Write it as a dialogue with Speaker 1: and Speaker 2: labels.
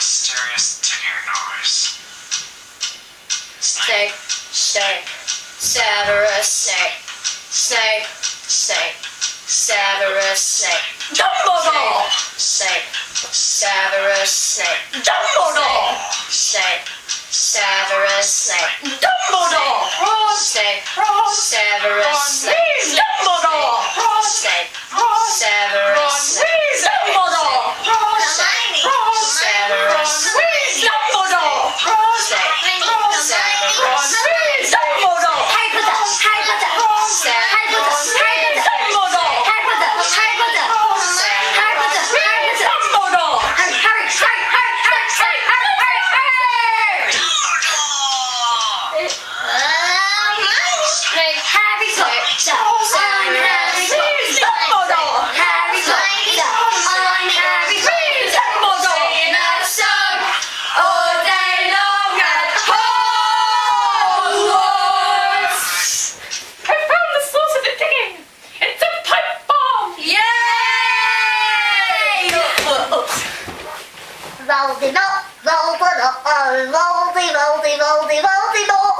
Speaker 1: mysterious ticking noise.
Speaker 2: Snake, snake, Severus Snake, snake, snake, Severus Snake,
Speaker 3: Dumbledore!
Speaker 2: snake, Severus Snake,
Speaker 3: Dumbledore!
Speaker 2: snake, Severus Snake,
Speaker 3: Dumbledore!
Speaker 2: snake, Severus Snake,
Speaker 3: Dumbledore!
Speaker 2: snake, Severus Snake,
Speaker 3: Dumbledore!
Speaker 2: Severus Snake,
Speaker 3: Dumbledore! Dumbledore!
Speaker 4: Voldy, voldy, voldy, voldy, voldy, voldy, voldy, voldy, voldy,